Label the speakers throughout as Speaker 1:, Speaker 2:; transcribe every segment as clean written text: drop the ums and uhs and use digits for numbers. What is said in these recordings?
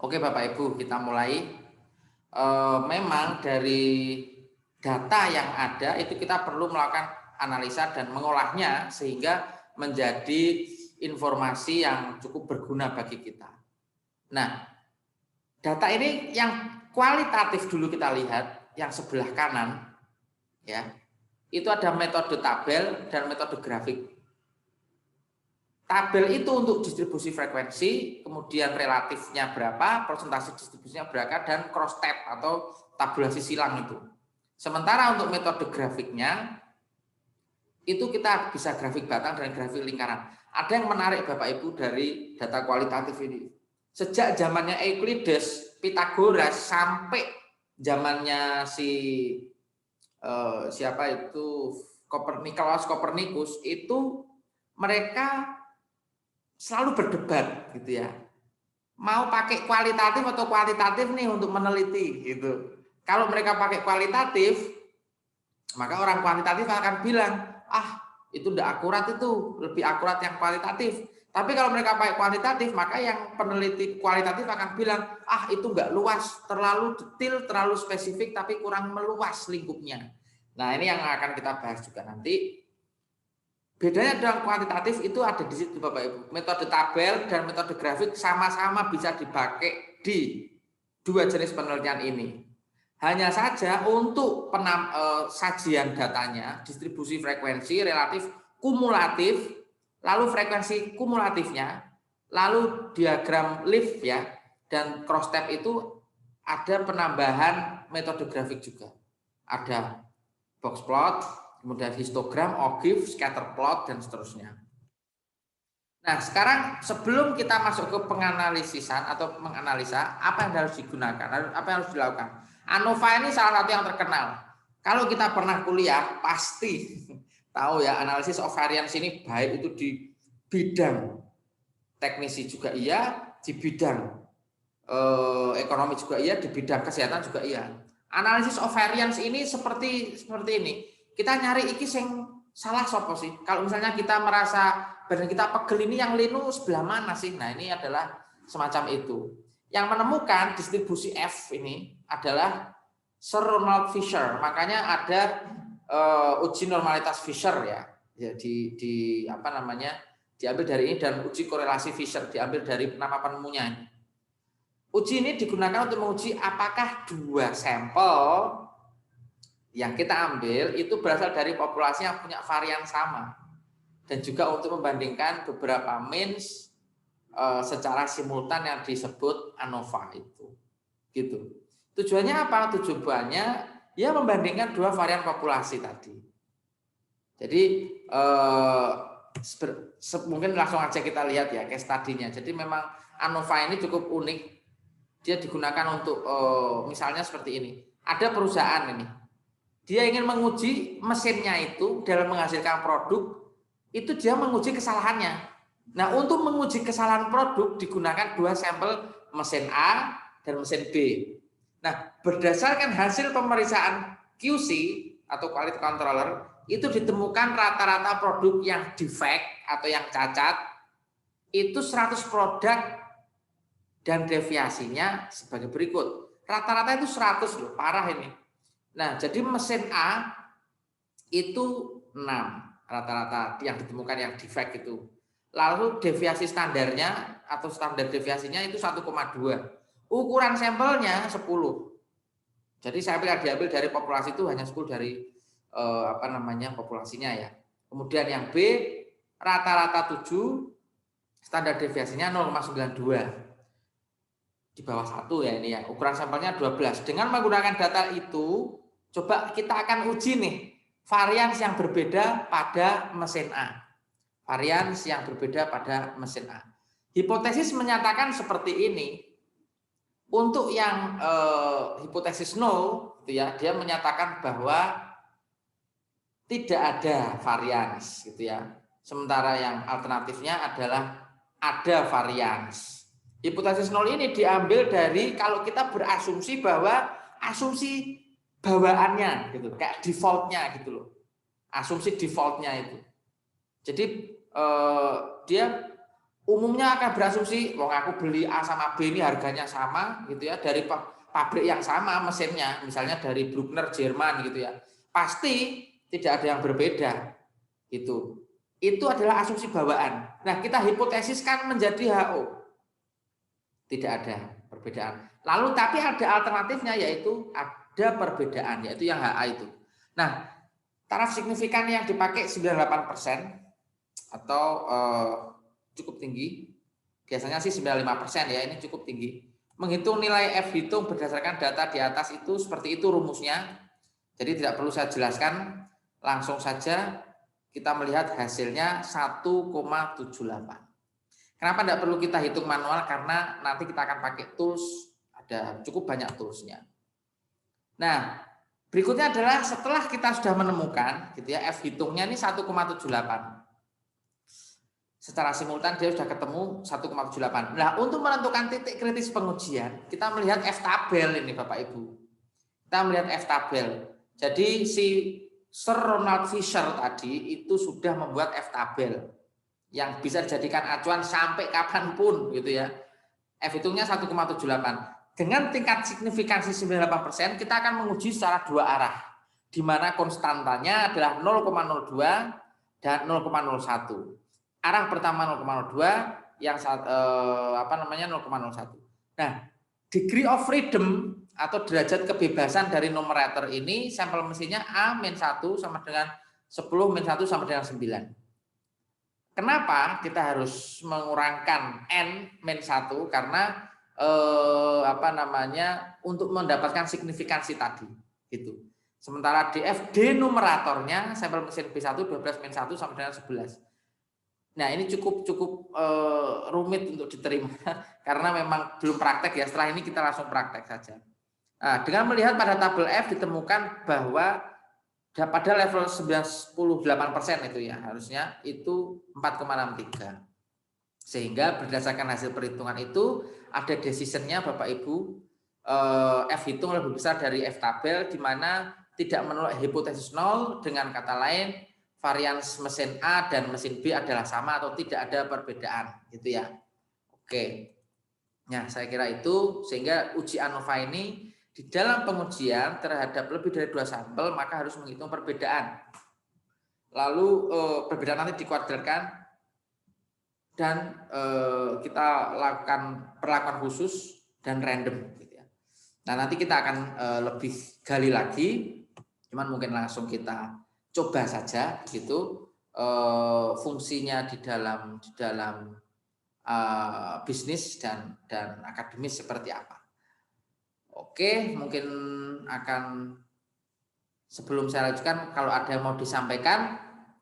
Speaker 1: Oke Bapak Ibu, kita mulai. Memang dari data yang ada itu kita perlu melakukan analisa dan mengolahnya sehingga menjadi informasi yang cukup berguna bagi kita. Nah, data ini yang kualitatif dulu kita lihat, yang sebelah kanan, ya, itu ada metode tabel dan metode grafik. Tabel itu untuk distribusi frekuensi, kemudian relatifnya berapa, persentase distribusinya berapa, dan cross tab atau tabulasi silang itu. Sementara untuk metode grafiknya, itu kita bisa grafik batang dan grafik lingkaran. Ada yang menarik Bapak Ibu dari data kualitatif ini. Sejak zamannya Euclides, Pythagoras, sampai zamannya siapa itu, Nikolaus Copernicus, itu mereka selalu berdebat gitu ya. Mau pakai kualitatif atau kuantitatif nih untuk meneliti gitu. Kalau mereka pakai kualitatif, maka orang kuantitatif akan bilang, itu udah akurat, itu lebih akurat yang kualitatif. Tapi kalau mereka pakai kuantitatif, maka yang peneliti kualitatif akan bilang, itu enggak luas, terlalu detail, terlalu spesifik, tapi kurang meluas lingkupnya. Nah, ini yang akan kita bahas juga nanti. Bedanya dengan kuantitatif itu ada di situ Bapak Ibu. Metode tabel dan metode grafik sama-sama bisa dipakai di dua jenis penelitian ini. Hanya saja untuk sajian datanya, distribusi frekuensi, relatif, kumulatif, lalu frekuensi kumulatifnya, lalu diagram Leaf ya, dan cross tab itu ada penambahan metode grafik juga. Ada box plot, kemudian histogram, ogif, scatter plot, dan seterusnya. Nah, sekarang sebelum kita masuk ke penganalisisan atau menganalisa, apa yang harus digunakan, apa yang harus dilakukan. ANOVA ini salah satu yang terkenal. Kalau kita pernah kuliah, pasti tahu ya, analisis of variance ini baik itu di bidang teknisi juga iya, di bidang ekonomi juga iya, di bidang kesehatan juga iya. Analisis of variance ini seperti ini. Kita nyari iki sing salah sopo sih. Kalau misalnya kita merasa badan kita pegel ini yang linu sebelah mana sih? Nah, ini adalah semacam itu. Yang menemukan distribusi F ini adalah Sir Ronald Fisher. Makanya ada uji normalitas Fisher ya. Ya di apa namanya? Diambil dari ini, dan uji korelasi Fisher diambil dari nama penemunya ini. Uji ini digunakan untuk menguji apakah dua sampel yang kita ambil itu berasal dari populasi yang punya varian sama, dan juga untuk membandingkan beberapa means secara simultan yang disebut ANOVA itu. Gitu. Tujuannya apa? Tujuannya ya membandingkan dua varian populasi tadi. Jadi mungkin langsung aja kita lihat ya case study-nya. Jadi memang ANOVA ini cukup unik. Dia digunakan untuk misalnya seperti ini. Ada perusahaan ini, dia ingin menguji mesinnya itu dalam menghasilkan produk, itu dia menguji kesalahannya. Nah, untuk menguji kesalahan produk digunakan dua sampel, mesin A dan mesin B. Nah, berdasarkan hasil pemeriksaan QC atau quality controller, itu ditemukan rata-rata produk yang defect atau yang cacat, itu 100 produk dan deviasinya sebagai berikut. Rata-rata itu 100 loh, parah ini. Nah, jadi mesin A itu 6 rata-rata yang ditemukan yang defect itu. Lalu deviasi standarnya atau standar deviasinya itu 1,2. Ukuran sampelnya 10. Jadi sampel yang diambil dari populasi itu hanya 10 dari populasinya ya. Kemudian yang B rata-rata 7, standar deviasinya 0,92. Di bawah 1 ya ini ya. Ukuran sampelnya 12. Dengan menggunakan data itu, coba kita akan uji nih varians yang berbeda pada mesin A. Varians yang berbeda pada mesin A. Hipotesis menyatakan seperti ini. Untuk yang hipotesis nol, gitu ya, dia menyatakan bahwa tidak ada varians, gitu ya. Sementara yang alternatifnya adalah ada varians. Hipotesis nol ini diambil dari kalau kita berasumsi bahwa asumsi bawaannya gitu, kayak defaultnya gitu loh. Asumsi defaultnya itu. Jadi dia umumnya akan berasumsi, wong aku beli A sama B ini harganya sama gitu ya, dari pabrik yang sama mesinnya, misalnya dari Bruckner Jerman gitu ya. Pasti tidak ada yang berbeda gitu. Itu adalah asumsi bawaan. Nah, kita hipotesiskan menjadi HO. Tidak ada perbedaan. Lalu tapi ada alternatifnya, yaitu ada perbedaan, yaitu yang HA itu. Nah, taraf signifikan yang dipakai 98% atau cukup tinggi. Biasanya sih 95% ya, ini cukup tinggi. Menghitung nilai F hitung berdasarkan data di atas itu seperti itu rumusnya. Jadi tidak perlu saya jelaskan, langsung saja kita melihat hasilnya 1,78. Kenapa tidak perlu kita hitung manual? Karena nanti kita akan pakai tools, ada cukup banyak toolsnya. Nah, berikutnya adalah setelah kita sudah menemukan gitu ya, F hitungnya ini 1,78. Secara simultan dia sudah ketemu 1,78. Nah, untuk menentukan titik kritis pengujian, kita melihat F tabel ini Bapak Ibu. Kita melihat F tabel. Jadi si Sir Ronald Fisher tadi itu sudah membuat F tabel yang bisa dijadikan acuan sampai kapanpun gitu ya. F hitungnya 1,78. Dengan tingkat signifikansi 98%, kita akan menguji secara dua arah, di mana konstantanya adalah 0,02 dan 0,01. Arah pertama 0,02, yang 0,01. Nah, degree of freedom atau derajat kebebasan dari numerator ini, sampel mesinnya A-1 sama dengan 10 -1 sama dengan 9. Kenapa kita harus mengurangkan N-1? Karena untuk mendapatkan signifikansi tadi gitu. Sementara DFD numeratornya sampel mesin B1 12-1 sama dengan 11. Nah, ini cukup rumit untuk diterima karena memang belum praktek ya. Setelah ini kita langsung praktek saja. Nah, dengan melihat pada tabel F ditemukan bahwa pada level 98% itu ya, harusnya itu 4,63. Sehingga berdasarkan hasil perhitungan itu ada decision-nya Bapak Ibu, F hitung lebih besar dari F tabel, di mana tidak menolak hipotesis 0, dengan kata lain varians mesin A dan mesin B adalah sama atau tidak ada perbedaan gitu ya. Oke. Nah, saya kira itu, sehingga uji ANOVA ini di dalam pengujian terhadap lebih dari 2 sampel maka harus menghitung perbedaan. Lalu perbedaan nanti dikuadratkan dan kita lakukan perlakuan khusus dan random gitu ya. Nah, nanti kita akan lebih gali lagi, cuman mungkin langsung kita coba saja gitu fungsinya di dalam bisnis dan akademis seperti apa. Oke, mungkin akan sebelum saya lanjutkan, kalau ada yang mau disampaikan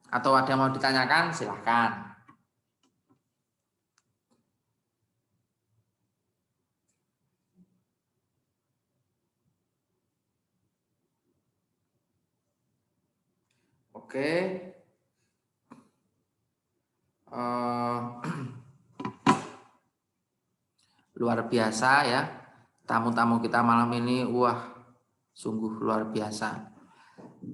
Speaker 1: atau ada yang mau ditanyakan silahkan. Oke. Luar biasa ya. Tamu-tamu kita malam ini, wah, sungguh luar biasa.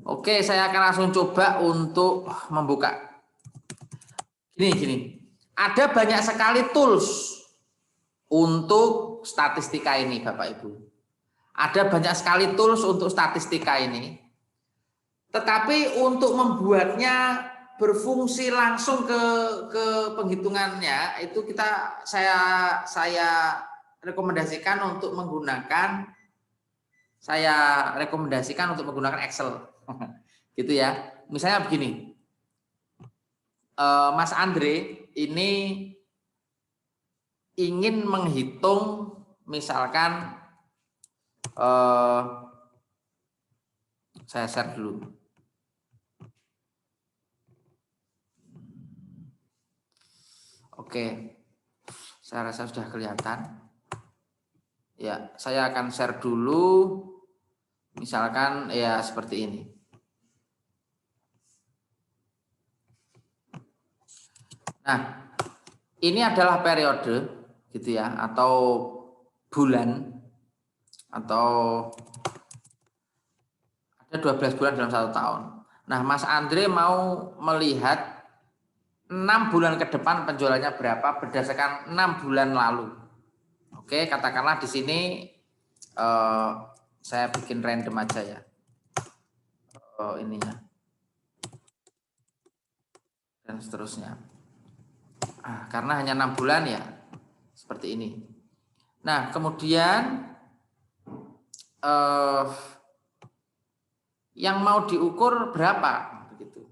Speaker 1: Oke, saya akan langsung coba untuk membuka. Gini. Ada banyak sekali tools untuk statistika ini, Bapak Ibu. Ada banyak sekali tools untuk statistika ini. Tetapi untuk membuatnya berfungsi langsung ke penghitungannya itu saya rekomendasikan untuk menggunakan Excel. Gitu ya. Misalnya begini. Mas Andre ini ingin menghitung misalkan saya share dulu. Oke, saya rasa sudah kelihatan. Ya, saya akan share dulu. Misalkan ya seperti ini. Nah, ini adalah periode gitu ya, atau bulan, atau ada 12 bulan dalam 1 tahun. Nah, Mas Andre mau melihat 6 bulan ke depan penjualannya berapa berdasarkan 6 bulan lalu. Oke, katakanlah di sini saya bikin random aja ya. Ininya. Dan seterusnya. Karena hanya 6 bulan ya, seperti ini. Nah, kemudian yang mau diukur berapa? Begitu.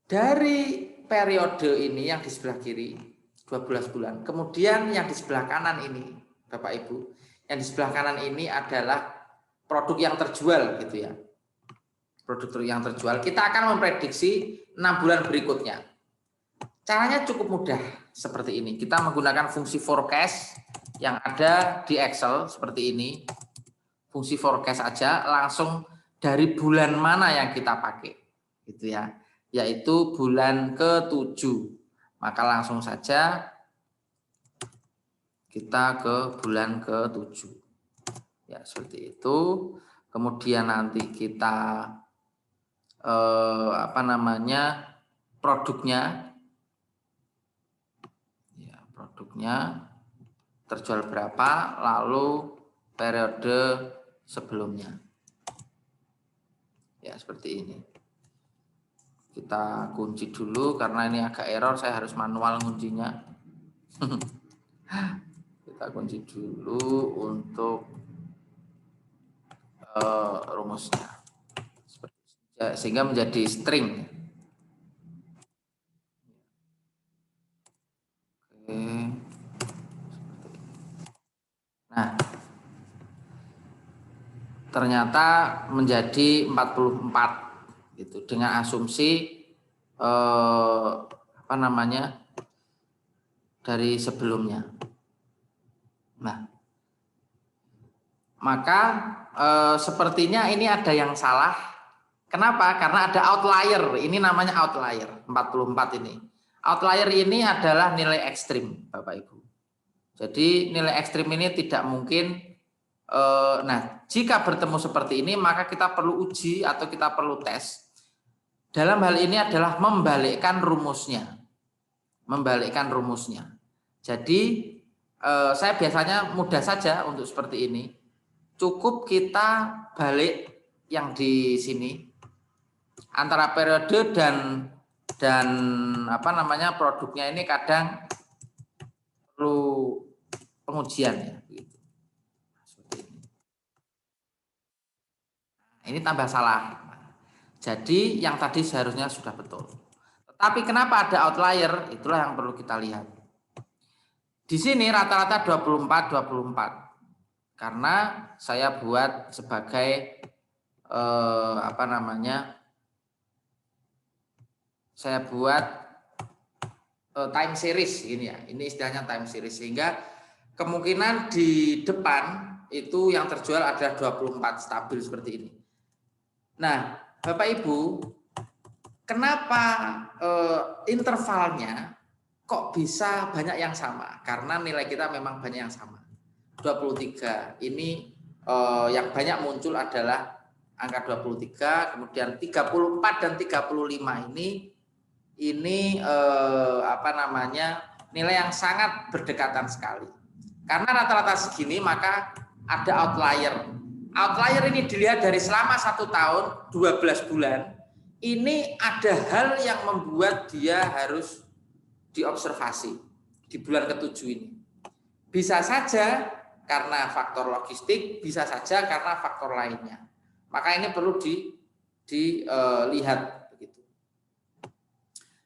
Speaker 1: Dari periode ini yang di sebelah kiri, 12 bulan. Kemudian yang di sebelah kanan ini, Bapak Ibu, yang di sebelah kanan ini adalah produk yang terjual gitu ya. Produk yang terjual, kita akan memprediksi 6 bulan berikutnya. Caranya cukup mudah seperti ini. Kita menggunakan fungsi forecast yang ada di Excel seperti ini. Fungsi forecast aja langsung dari bulan mana yang kita pakai gitu ya, yaitu bulan ke-7. Maka langsung saja kita ke bulan ke-7. Ya, seperti itu. Kemudian nanti kita produknya terjual berapa, lalu periode sebelumnya. Ya, seperti ini. Kita kunci dulu karena ini agak error, saya harus manual kuncinya. Kita kunci dulu untuk rumusnya. Sehingga menjadi string. Oke. Nah, ternyata menjadi 44 gitu dengan asumsi dari sebelumnya. Nah, maka sepertinya ini ada yang salah. Kenapa? Karena ada outlier. Ini namanya outlier 44 ini. Outlier ini adalah nilai ekstrim, Bapak Ibu. Jadi nilai ekstrim ini tidak mungkin. Nah, jika bertemu seperti ini, maka kita perlu uji atau kita perlu tes. Dalam hal ini adalah membalikkan rumusnya. Membalikkan rumusnya. Jadi, saya biasanya mudah saja untuk seperti ini. Cukup kita balik yang di sini. Antara periode dan produknya ini kadang perlu pengujian ya. Ini tambah salah. Jadi yang tadi seharusnya sudah betul. Tetapi kenapa ada outlier? Itulah yang perlu kita lihat. Di sini rata-rata 24. Karena saya buat sebagai saya buat time series ini ya. Ini istilahnya time series, sehingga kemungkinan di depan itu yang terjual adalah 24 stabil seperti ini. Nah, Bapak Ibu, kenapa intervalnya kok bisa banyak yang sama? Karena nilai kita memang banyak yang sama. 23 ini yang banyak muncul adalah angka 23, kemudian 34 dan 35 ini nilai yang sangat berdekatan sekali. Karena rata-rata segini, maka ada outlier. Outlier ini dilihat dari selama 1 tahun 12 bulan. Ini ada hal yang membuat dia harus diobservasi di bulan ke-7 ini. Bisa saja karena faktor logistik, bisa saja karena faktor lainnya. Maka ini perlu dilihat begitu.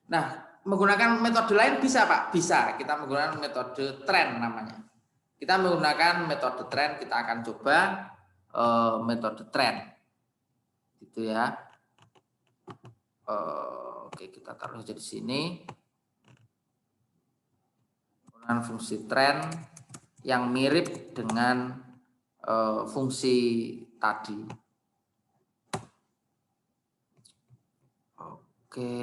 Speaker 1: Nah, menggunakan metode lain bisa, Pak? Bisa. Kita menggunakan metode trend namanya. Kita menggunakan metode trend, kita akan coba metode trend. Gitu ya. Oke, kita taruh aja di sini. Menggunakan fungsi trend yang mirip dengan fungsi tadi. Oke.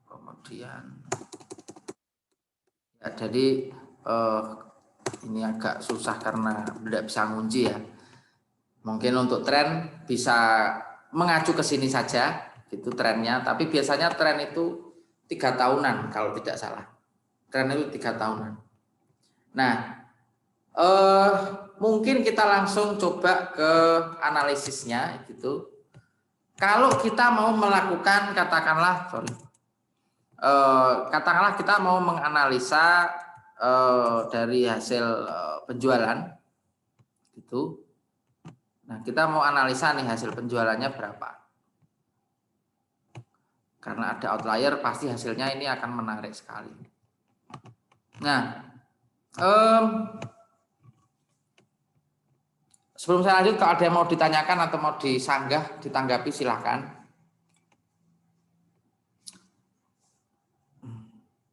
Speaker 1: Kemudian ya, jadi ini agak susah karena tidak bisa ngunci ya. Mungkin untuk tren bisa mengacu ke sini saja, gitu trennya. Tapi biasanya tren itu 3 tahunan kalau tidak salah. Tren itu 3 tahunan. Nah, mungkin kita langsung coba ke analisisnya, gitu. Kalau kita mau melakukan katakanlah kita mau menganalisa dari hasil penjualan, gitu. Nah, kita mau analisa nih hasil penjualannya berapa. Karena ada outlier, pasti hasilnya ini akan menarik sekali. Nah, sebelum saya lanjut, kalau ada yang mau ditanyakan atau mau disanggah, ditanggapi silahkan.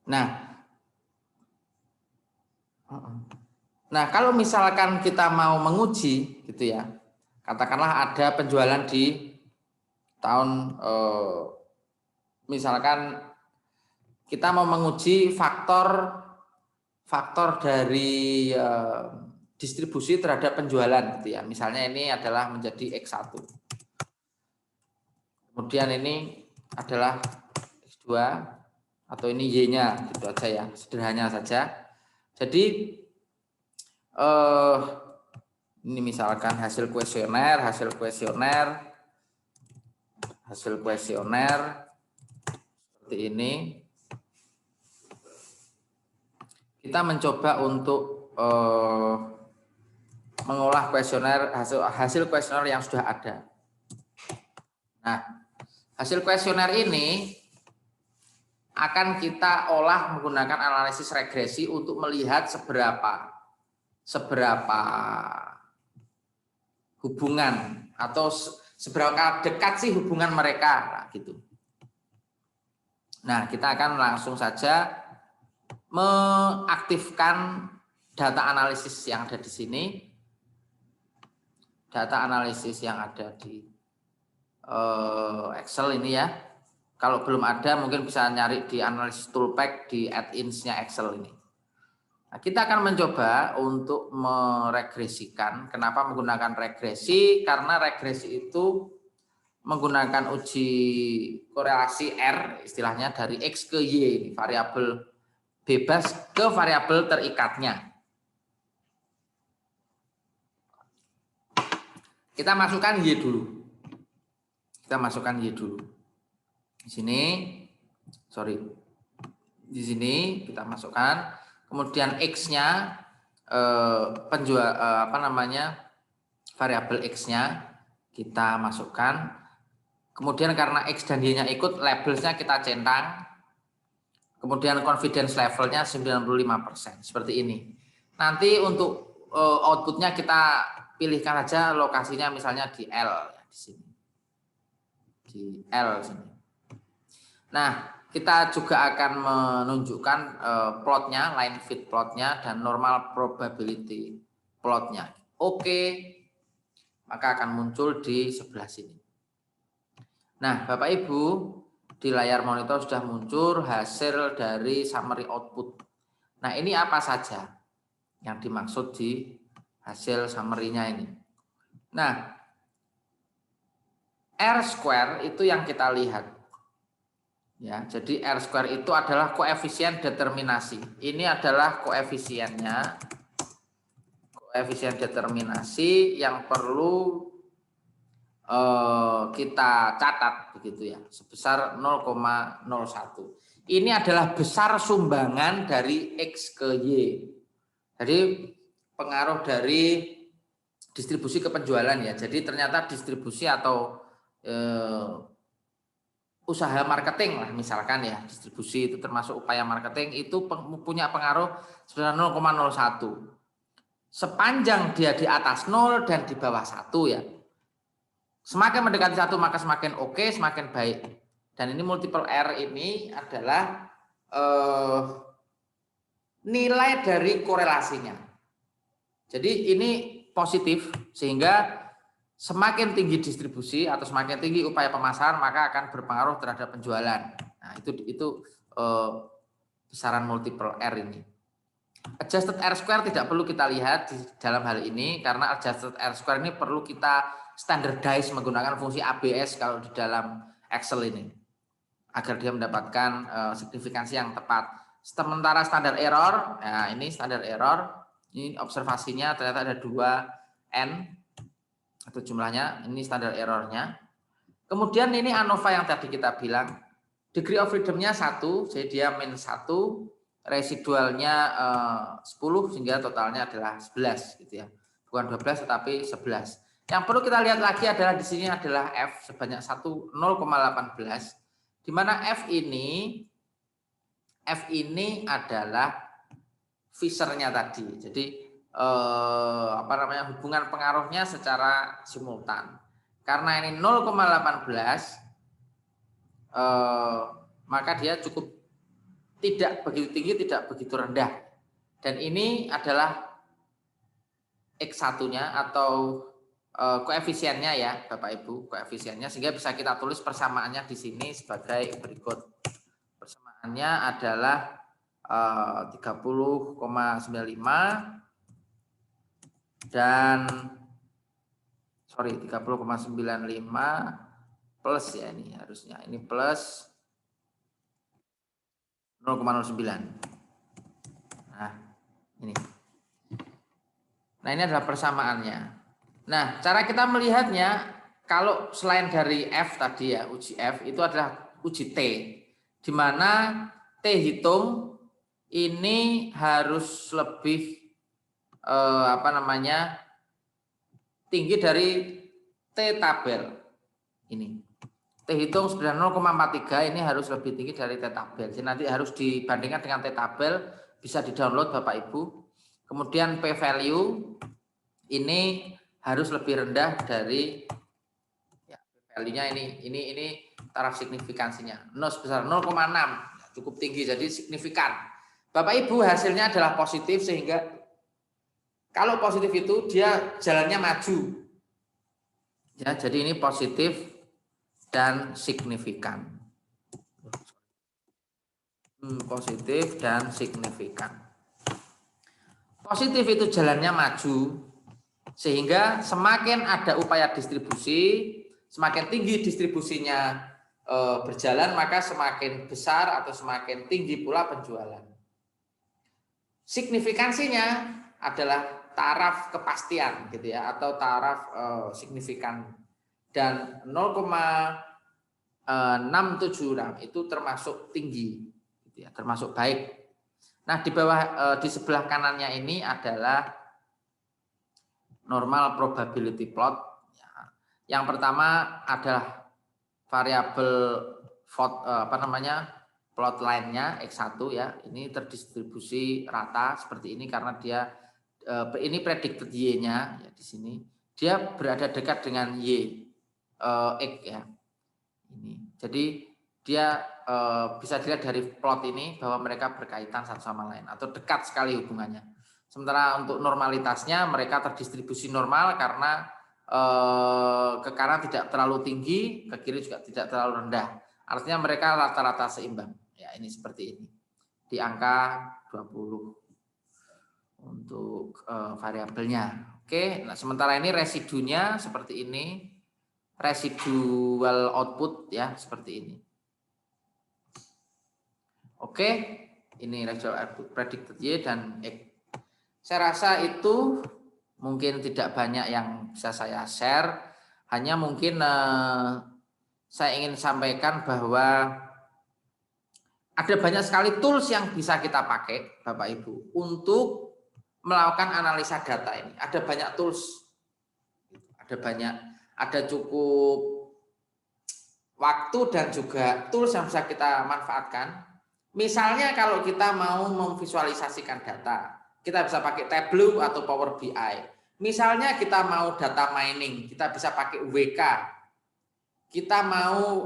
Speaker 1: Nah, kalau misalkan kita mau menguji, gitu ya, katakanlah ada penjualan di tahun, misalkan kita mau menguji faktor dari distribusi terhadap penjualan, gitu ya. Misalnya ini adalah menjadi X1. Kemudian ini adalah X2 atau ini Y-nya, gitu aja ya, sederhana saja. Jadi ini misalkan hasil kuesioner seperti ini. Kita mencoba untuk mengolah kuesioner, hasil kuesioner yang sudah ada. Nah, hasil kuesioner ini akan kita olah menggunakan analisis regresi untuk melihat seberapa hubungan atau seberapa dekat sih hubungan mereka, nah, gitu. Nah, kita akan langsung saja mengaktifkan data analisis yang ada di sini. Data analisis yang ada di Excel ini ya. Kalau belum ada mungkin bisa nyari di analisis toolpack di add-ins-nya Excel ini. Nah, kita akan mencoba untuk meregresikan. Kenapa menggunakan regresi? Karena regresi itu menggunakan uji korelasi R, istilahnya dari X ke Y, ini variabel bebas ke variabel terikatnya. Kita masukkan Y dulu. Di sini kita masukkan. Kemudian X-nya variabel X-nya kita masukkan. Kemudian karena X dan Y-nya ikut, labelsnya kita centang. Kemudian confidence levelnya 95%, seperti ini. Nanti untuk outputnya kita pilihkan aja lokasinya misalnya di L, di sini. Di L sini. Nah, kita juga akan menunjukkan plotnya, line fit plotnya, dan normal probability plotnya. Oke, maka akan muncul di sebelah sini. Nah, Bapak Ibu, di layar monitor sudah muncul hasil dari summary output. Nah, ini apa saja yang dimaksud di hasil summary-nya ini. Nah, R-square itu yang kita lihat. Ya, jadi R-square itu adalah koefisien determinasi. Ini adalah koefisiennya. Koefisien determinasi yang perlu kita catat begitu ya, sebesar 0,01. Ini adalah besar sumbangan dari X ke Y. Jadi pengaruh dari distribusi ke penjualan ya. Jadi ternyata distribusi atau usaha marketing lah misalkan ya, distribusi itu termasuk upaya marketing, itu punya pengaruh sebesar 0,01. Sepanjang dia di atas 0 dan di bawah 1 ya. Semakin mendekati 1 maka semakin oke, semakin baik. Dan ini multiple R ini adalah nilai dari korelasinya. Jadi ini positif, sehingga semakin tinggi distribusi atau semakin tinggi upaya pemasaran maka akan berpengaruh terhadap penjualan. Nah, itu besaran multiple R ini. Adjusted R-square tidak perlu kita lihat di dalam hal ini karena adjusted R-square ini perlu kita standardize menggunakan fungsi ABS kalau di dalam Excel ini agar dia mendapatkan signifikansi yang tepat. Sementara standar error, nah ini standar error, ini observasinya ternyata ada 2N atau jumlahnya, ini standar errornya. Kemudian ini ANOVA yang tadi kita bilang, degree of freedom-nya 1, jadi dia min 1, residualnya 10 sehingga totalnya adalah 11 gitu ya. Bukan 12 tetapi 11. Yang perlu kita lihat lagi adalah di sini adalah F sebanyak 0,18 di mana F ini adalah Fisher-nya tadi. Jadi hubungan pengaruhnya secara simultan. Karena ini 0,18 maka dia cukup tidak begitu tinggi, tidak begitu rendah. Dan ini adalah X1-nya atau koefisiennya ya Bapak Ibu, koefisiennya, sehingga bisa kita tulis persamaannya di sini sebagai berikut. Persamaannya adalah 30,95 dan 30,95 plus ya, ini harusnya ini plus 0,09. Nah, ini. Nah, ini adalah persamaannya. Nah, cara kita melihatnya kalau selain dari F tadi ya, uji F itu adalah uji T, di mana T hitung ini harus lebih tinggi dari T tabel. Ini. T hitung sebenarnya 0,43 ini harus lebih tinggi dari T tabel. Jadi nanti harus dibandingkan dengan T tabel, bisa di-download Bapak Ibu. Kemudian P value ini harus lebih rendah dari ya, value-nya ini taraf signifikansinya. Sebesar 0,6, cukup tinggi jadi signifikan. Bapak Ibu hasilnya adalah positif sehingga kalau positif itu dia jalannya maju. Ya, jadi ini positif dan signifikan. Positif dan signifikan. Positif itu jalannya maju, sehingga semakin ada upaya distribusi, semakin tinggi distribusinya berjalan, maka semakin besar atau semakin tinggi pula penjualan. Signifikansinya adalah taraf kepastian gitu ya, atau taraf signifikan, dan 0,676 itu termasuk tinggi gitu ya, termasuk baik. Nah, di sebelah kanannya ini adalah normal probability plot. Yang pertama adalah variabel plot line-nya X1 ya. Ini terdistribusi rata seperti ini karena dia ini predicted Y-nya ya di sini. Dia berada dekat dengan Y X ya. Ini. Jadi dia bisa dilihat dari plot ini bahwa mereka berkaitan satu sama lain atau dekat sekali hubungannya. Sementara untuk normalitasnya mereka terdistribusi normal karena ke kanan tidak terlalu tinggi, ke kiri juga tidak terlalu rendah. Artinya mereka rata-rata seimbang. Ya, ini seperti ini. Di angka 20 untuk variabelnya. Oke, nah sementara ini residunya seperti ini. Residual output ya seperti ini. Oke, ini residual output predicted Y dan X. Saya rasa itu mungkin tidak banyak yang bisa saya share, hanya mungkin saya ingin sampaikan bahwa ada banyak sekali tools yang bisa kita pakai Bapak Ibu untuk melakukan analisa data ini. Ada banyak tools, ada cukup waktu dan juga tools yang bisa kita manfaatkan. Misalnya kalau kita mau memvisualisasikan data, kita bisa pakai Tableau atau Power BI. Misalnya kita mau data mining, kita bisa pakai WK. Kita mau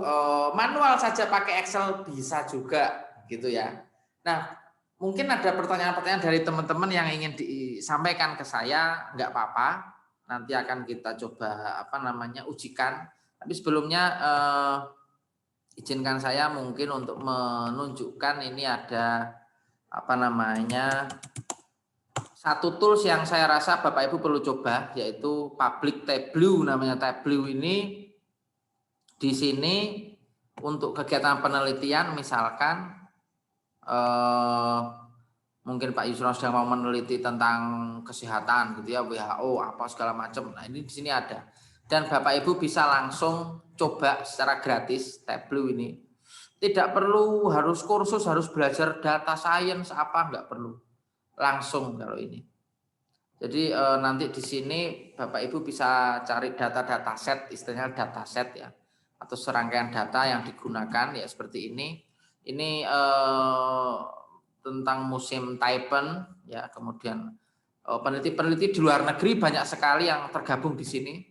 Speaker 1: manual saja pakai Excel bisa juga gitu ya. Nah, mungkin ada pertanyaan-pertanyaan dari teman-teman yang ingin disampaikan ke saya, nggak apa-apa. Nanti akan kita coba ujikan. Tapi sebelumnya izinkan saya mungkin untuk menunjukkan ini ada Satu tools yang saya rasa Bapak Ibu perlu coba yaitu Public Tableau, namanya Tableau ini. Di sini untuk kegiatan penelitian misalkan mungkin Pak Yusron sedang mau meneliti tentang kesehatan gitu ya, WHO apa segala macam. Nah, ini di sini ada. Dan Bapak Ibu bisa langsung coba secara gratis Tableau ini. Tidak perlu harus kursus, harus belajar data science apa, enggak perlu. Langsung kalau ini. Jadi nanti di sini Bapak Ibu bisa cari data-data set, istilahnya data set ya, atau serangkaian data yang digunakan ya seperti ini. Ini tentang musim Taipan ya, kemudian peneliti-peneliti di luar negeri banyak sekali yang tergabung di sini.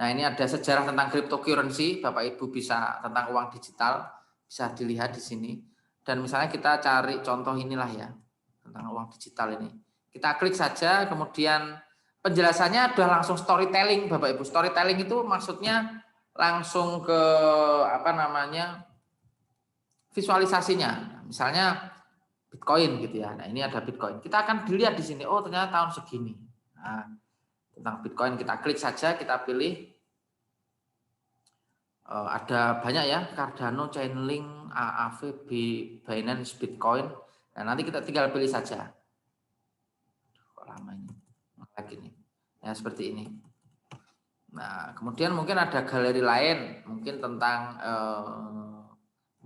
Speaker 1: Nah, ini ada sejarah tentang cryptocurrency, Bapak Ibu bisa tentang uang digital, bisa dilihat di sini. Dan misalnya kita cari contoh inilah ya, tentang uang digital ini. Kita klik saja, kemudian penjelasannya sudah langsung storytelling, Bapak Ibu. Storytelling itu maksudnya langsung ke apa namanya visualisasinya. Misalnya Bitcoin gitu ya. Nah, ini ada Bitcoin. Kita akan dilihat di sini. Oh, ternyata tahun segini. Nah, tentang Bitcoin kita klik saja, kita pilih. Ada banyak ya, Cardano, Chainlink, AAV, Binance, Bitcoin. Nah, nanti kita tinggal pilih saja. Lama ini lagi nih ya, seperti ini. Nah, kemudian mungkin ada galeri lain mungkin tentang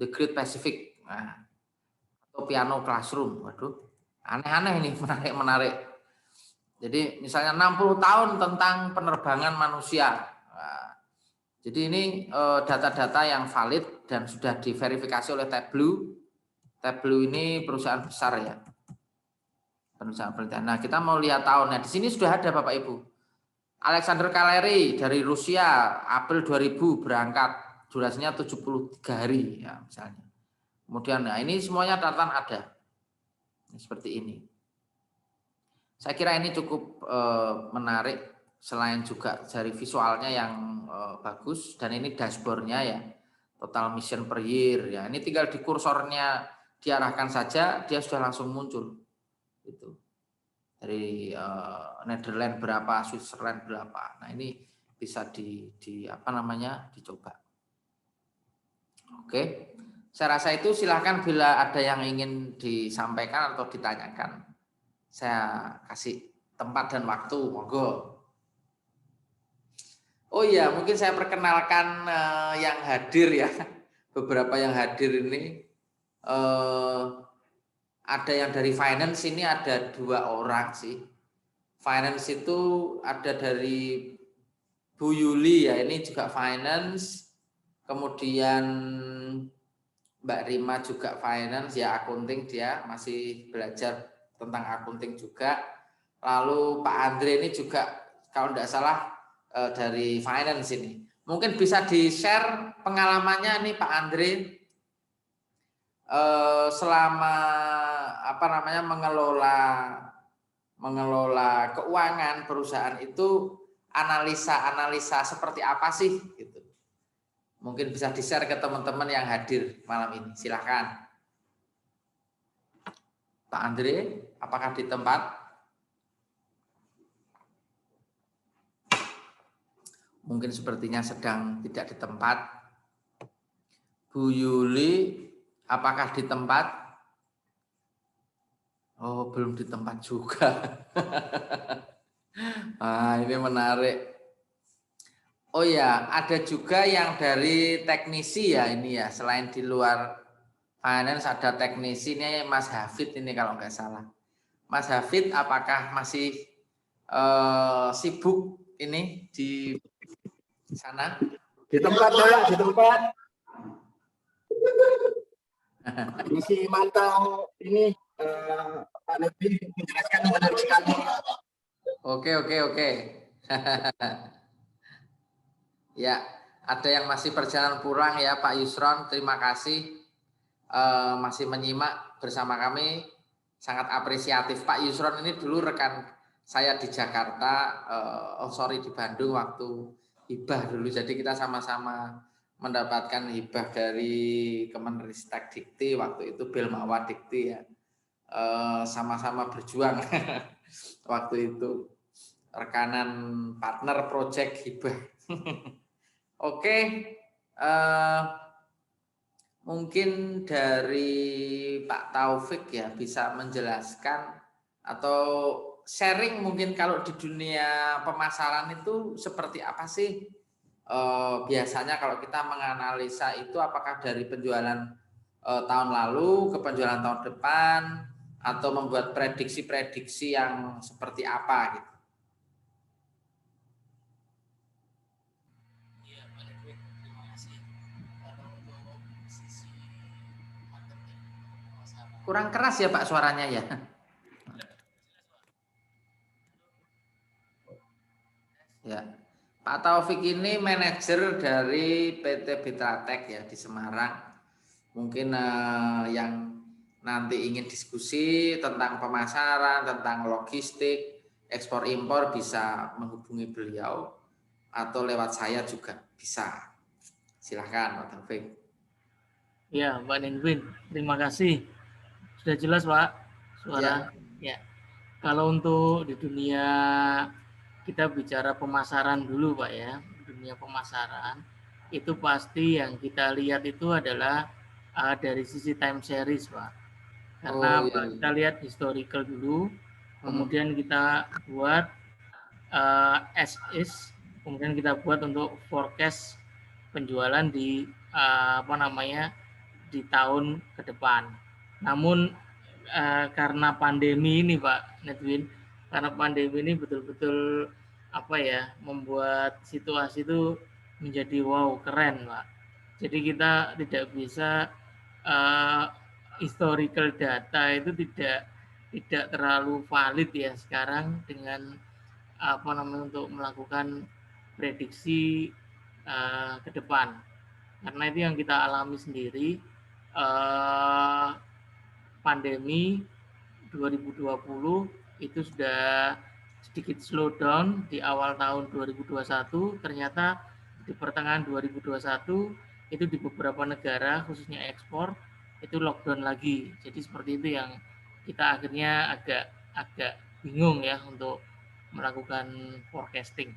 Speaker 1: The Great Pacific, nah, atau Piano Classroom. Waduh, aneh-aneh ini, menarik. Jadi misalnya 60 tahun tentang penerbangan manusia. Nah, jadi ini data-data yang valid dan sudah diverifikasi oleh Tableau. Tableau ini perusahaan besar ya, perusahaan penelitian. Nah, kita mau lihat tahunnya. Di sini sudah ada Bapak Ibu. Alexander Kaleri dari Rusia, April 2000 berangkat, durasinya 73 hari ya misalnya. Kemudian nah ini semuanya catatan ada. Seperti ini. Saya kira ini cukup menarik, selain juga dari visualnya yang bagus, dan ini dashboardnya ya, total mission per year ya. Ini tinggal di kursornya diarahkan saja, dia sudah langsung muncul. Gitu. Dari Netherlands berapa, Switzerland berapa. Nah, ini bisa di apa namanya dicoba. Oke, saya rasa itu silahkan bila ada yang ingin disampaikan atau ditanyakan, saya kasih tempat dan waktu, monggo. Oh iya, mungkin saya perkenalkan yang hadir ya, beberapa yang hadir ini. Ada yang dari finance, ini ada 2 orang sih. Finance itu ada dari Bu Yuli ya, ini juga finance. Kemudian Mbak Rima juga finance ya, accounting, dia masih belajar tentang accounting juga. Lalu Pak Andre ini juga kalau tidak salah dari finance ini. Mungkin bisa di-share pengalamannya nih Pak Andre selama apa namanya mengelola keuangan perusahaan itu, analisa seperti apa sih gitu. Mungkin bisa di-share ke teman-teman yang hadir malam ini. Silakan. Pak Andre, apakah di tempat? Mungkin sepertinya sedang tidak di tempat. Bu Yuli, apakah di tempat? Oh, belum di tempat juga. Ini menarik. Oh ya, ada juga yang dari teknisi ya ini ya. Selain di luar finance ada teknisi, ini Mas Hafid ini kalau nggak salah. Mas Hafid, apakah masih sibuk ini di sana?
Speaker 2: Di tempat saya, di tempat. Misi mantau ini Pak Nabi menjelaskan menarik sekali.
Speaker 1: Oke. Ya, ada yang masih perjalanan pulang ya Pak Yusron, terima kasih masih menyimak bersama kami, sangat apresiatif. Pak Yusron ini dulu rekan saya di Jakarta, di Bandung waktu hibah dulu, jadi kita sama-sama mendapatkan hibah dari Kemenristek Dikti waktu itu, Belmawa Dikti ya. sama-sama berjuang waktu itu, rekanan partner project hibah. Oke, mungkin dari Pak Taufik ya bisa menjelaskan atau sharing mungkin kalau di dunia pemasaran itu seperti apa sih biasanya kalau kita menganalisa itu, apakah dari penjualan tahun lalu ke penjualan tahun depan atau membuat prediksi-prediksi yang seperti apa gitu. Kurang keras ya Pak suaranya ya. Ya, Pak Taufik ini manajer dari PT Bitratek ya di Semarang. Mungkin yang nanti ingin diskusi tentang pemasaran, tentang logistik, ekspor impor bisa menghubungi beliau atau lewat saya juga bisa. Silahkan Pak Taufik.
Speaker 3: Ya, Mbak Nindwin, terima kasih. Sudah jelas Pak suara. Ya. Kalau untuk di dunia kita bicara pemasaran dulu Pak ya, dunia pemasaran itu pasti yang kita lihat itu adalah dari sisi time series Pak. Karena kita lihat historical dulu, kemudian kita buat as is, kemudian kita buat untuk forecast penjualan di di tahun ke depan. Namun karena pandemi ini Pak Nedwin, karena pandemi ini betul-betul membuat situasi itu menjadi wow keren Pak. Jadi kita tidak bisa historical data itu tidak terlalu valid ya sekarang dengan untuk melakukan prediksi ke depan. Karena itu yang kita alami sendiri, pandemi 2020 itu sudah sedikit slow down di awal tahun 2021, ternyata di pertengahan 2021 itu di beberapa negara khususnya ekspor itu lockdown lagi. Jadi seperti itu yang kita akhirnya agak bingung ya untuk melakukan forecasting.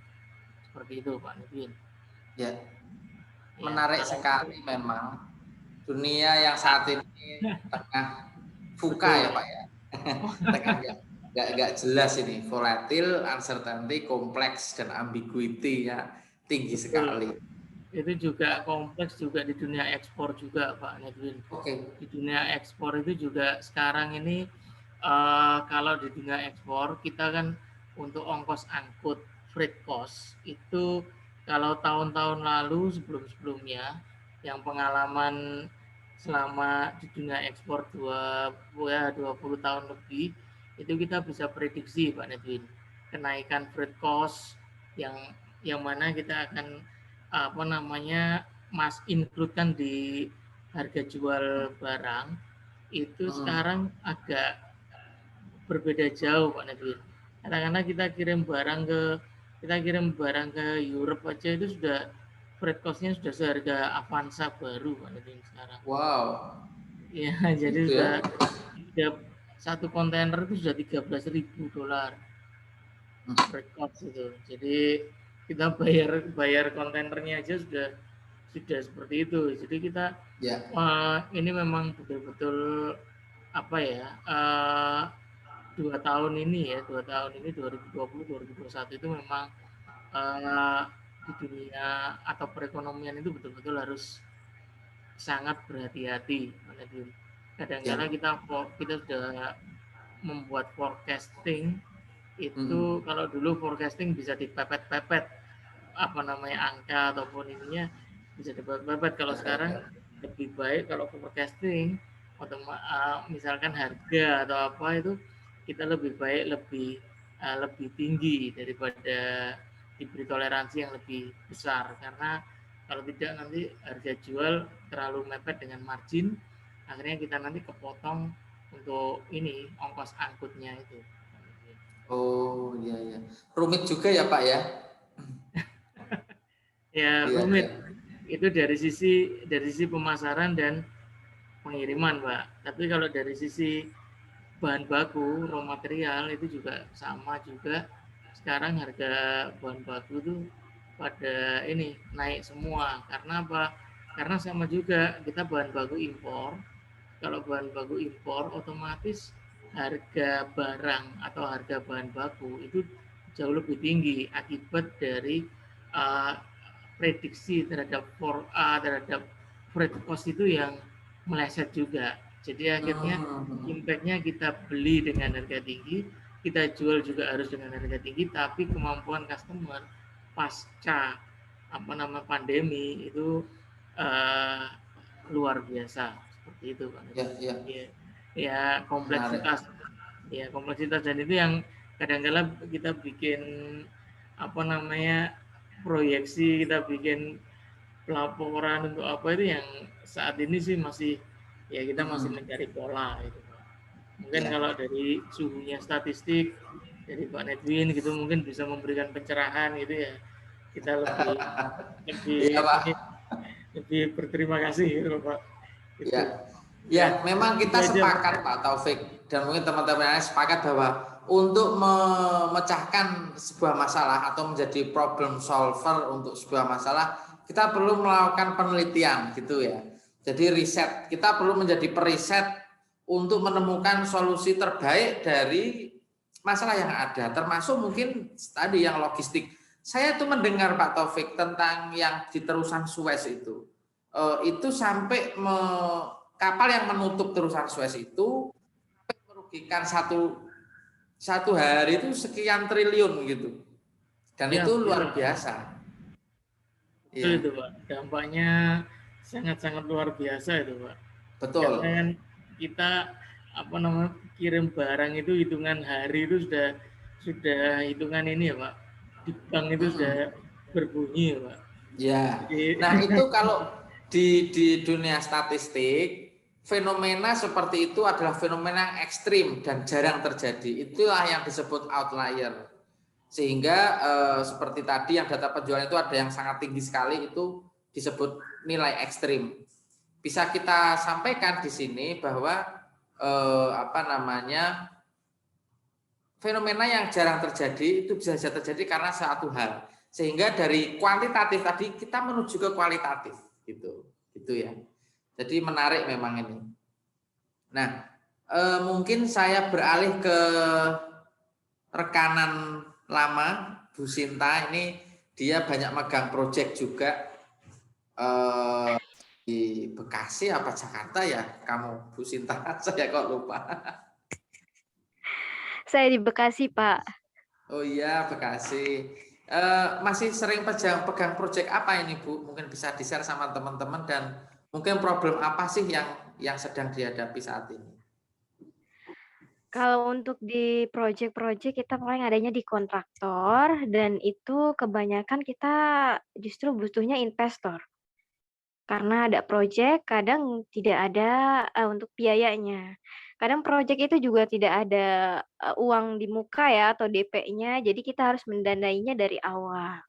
Speaker 3: Seperti itu Pak Nudin.
Speaker 1: Ya, menarik sekali memang dunia yang saat ini tengah VUCA ya Pak ya. Tengah nggak jelas ini, volatil, uncertainty, kompleks dan ambiguity-nya tinggi sekali.
Speaker 3: Itu juga kompleks juga di dunia ekspor juga Pak Nedwin. Di dunia ekspor itu juga sekarang ini kalau di dunia ekspor kita kan untuk ongkos angkut freight cost itu kalau tahun-tahun lalu sebelum-sebelumnya yang pengalaman selama di dunia ekspor 20 tahun lebih itu kita bisa prediksi Pak Nedwin kenaikan freight cost yang mana kita akan mas include kan di harga jual barang itu sekarang agak berbeda jauh Pak Nedwin. Karena kita kirim barang ke Europe aja itu sudah freight cost-nya sudah seharga Avanza baru Pak Nedwin sekarang.
Speaker 1: Wow.
Speaker 3: Ya, jadi sudah satu kontainer itu sudah $13.000 freight cost itu. Jadi kita bayar kontainernya aja sudah seperti itu. Jadi kita ini memang betul-betul 2 tahun ini 2020-2021 itu memang di dunia atau perekonomian itu betul-betul harus sangat berhati-hati. Kadang-kadang kita sudah membuat forecasting itu kalau dulu forecasting bisa dipepet-pepet angka ataupun ininya bisa dipepet. Kalau sekarang lebih baik kalau forecasting misalkan harga atau apa itu kita lebih baik lebih tinggi daripada diberi toleransi yang lebih besar, karena kalau tidak nanti harga jual terlalu mepet dengan margin, akhirnya kita nanti kepotong untuk ini ongkos angkutnya itu.
Speaker 1: Oh iya. Rumit juga ya Pak ya?
Speaker 3: Ya rumit. Itu dari sisi pemasaran dan pengiriman Pak. Tapi kalau dari sisi bahan baku, raw material itu juga sama juga. Sekarang harga bahan baku itu pada ini naik semua. Karena apa? Karena sama juga kita bahan baku impor. Kalau bahan baku impor, otomatis harga barang atau harga bahan baku itu jauh lebih tinggi akibat dari uh, prediksi terhadap terhadap freight cost itu yang meleset juga. Jadi akhirnya impact-nya kita beli dengan harga tinggi, kita jual juga harus dengan harga tinggi, tapi kemampuan customer pasca pandemi itu uh, luar biasa seperti itu Pak.
Speaker 1: Ya, ya.
Speaker 3: Ya kompleksitas, ya kompleksitas dan itu yang kadang-kadang kita bikin proyeksi, kita bikin pelaporan untuk apa itu yang saat ini sih masih ya kita masih mencari pola itu Pak. Mungkin kalau dari suhunya statistik dari Pak Nedwin gitu mungkin bisa memberikan pencerahan gitu ya, kita lebih berterima kasih gitu Pak. Gitu.
Speaker 1: Ya, memang kita sepakat Pak Taufik dan mungkin teman-teman yang sepakat bahwa untuk memecahkan sebuah masalah atau menjadi problem solver untuk sebuah masalah, kita perlu melakukan penelitian gitu ya. Jadi riset, kita perlu menjadi periset untuk menemukan solusi terbaik dari masalah yang ada, termasuk mungkin tadi yang logistik. Saya tuh mendengar Pak Taufik tentang yang di terusan Suez itu sampai kapal yang menutup terusan Suez itu merugikan satu hari itu sekian triliun gitu, dan ya, itu luar biasa.
Speaker 3: Betul itu Pak, dampaknya sangat-sangat luar biasa itu Pak.
Speaker 1: Betul.
Speaker 3: Jangan kita kirim barang itu hitungan hari itu sudah hitungan ini ya Pak, di bank itu sudah berbunyi ya Pak.
Speaker 1: Ya. Nah itu kalau di dunia statistik, fenomena seperti itu adalah fenomena yang ekstrim dan jarang terjadi. Itulah yang disebut outlier. Sehingga seperti tadi yang data penjualan itu ada yang sangat tinggi sekali, itu disebut nilai ekstrim. Bisa kita sampaikan di sini bahwa fenomena yang jarang terjadi itu bisa saja terjadi karena satu hal. Sehingga dari kuantitatif tadi kita menuju ke kualitatif gitu ya. Jadi menarik memang ini. Nah, mungkin saya beralih ke rekanan lama Bu Sinta. Ini dia banyak megang proyek juga di Bekasi apa Jakarta ya kamu Bu Sinta? Saya kok lupa.
Speaker 4: Saya di Bekasi Pak.
Speaker 1: Oh iya Bekasi. Masih sering pegang proyek apa ini Bu? Mungkin bisa di-share sama teman-teman dan mungkin problem apa sih yang sedang dihadapi saat ini?
Speaker 4: Kalau untuk di proyek-proyek kita paling adanya di kontraktor dan itu kebanyakan kita justru butuhnya investor. Karena ada proyek kadang tidak ada untuk biayanya. Kadang proyek itu juga tidak ada uang di muka ya atau DP-nya, jadi kita harus mendanainya dari awal.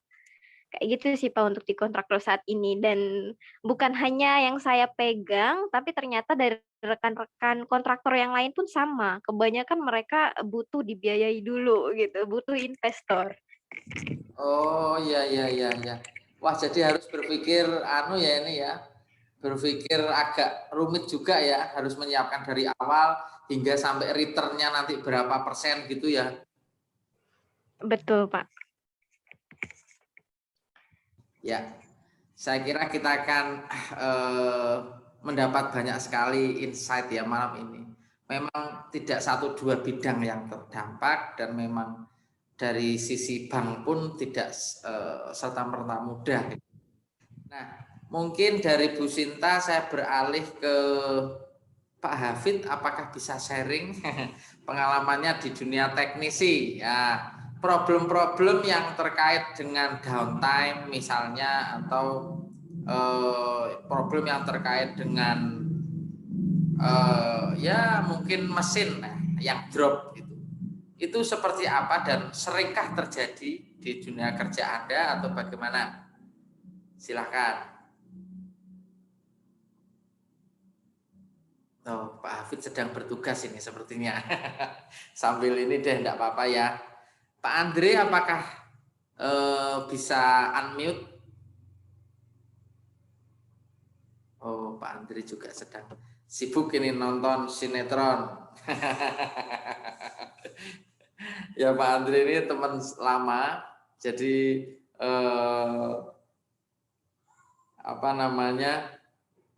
Speaker 4: Kayak gitu sih Pak untuk di kontraktor saat ini, dan bukan hanya yang saya pegang, tapi ternyata dari rekan-rekan kontraktor yang lain pun sama. Kebanyakan mereka butuh dibiayai dulu gitu, butuh investor.
Speaker 1: Oh iya. Wah jadi harus berpikir ini ya. Berpikir agak rumit juga ya, harus menyiapkan dari awal hingga sampai return-nya nanti berapa persen gitu ya.
Speaker 4: Betul Pak.
Speaker 1: Ya, saya kira kita akan mendapat banyak sekali insight ya malam ini. Memang tidak 1-2 bidang yang terdampak dan memang dari sisi bank pun tidak serta-merta mudah. Nah, mungkin dari Bu Sinta saya beralih ke Pak Hafid, apakah bisa sharing pengalamannya di dunia teknisi ya, problem-problem yang terkait dengan downtime misalnya, atau problem yang terkait dengan ya mungkin mesin yang drop itu seperti apa dan seringkah terjadi di dunia kerja Anda atau bagaimana? Silakan. Oh, Pak Hafid sedang bertugas ini sepertinya. Sambil ini deh, enggak apa-apa ya. Pak Andre, apakah bisa unmute? Oh, Pak Andre juga sedang sibuk ini nonton sinetron. Ya, Pak Andre ini teman lama, jadi apa namanya,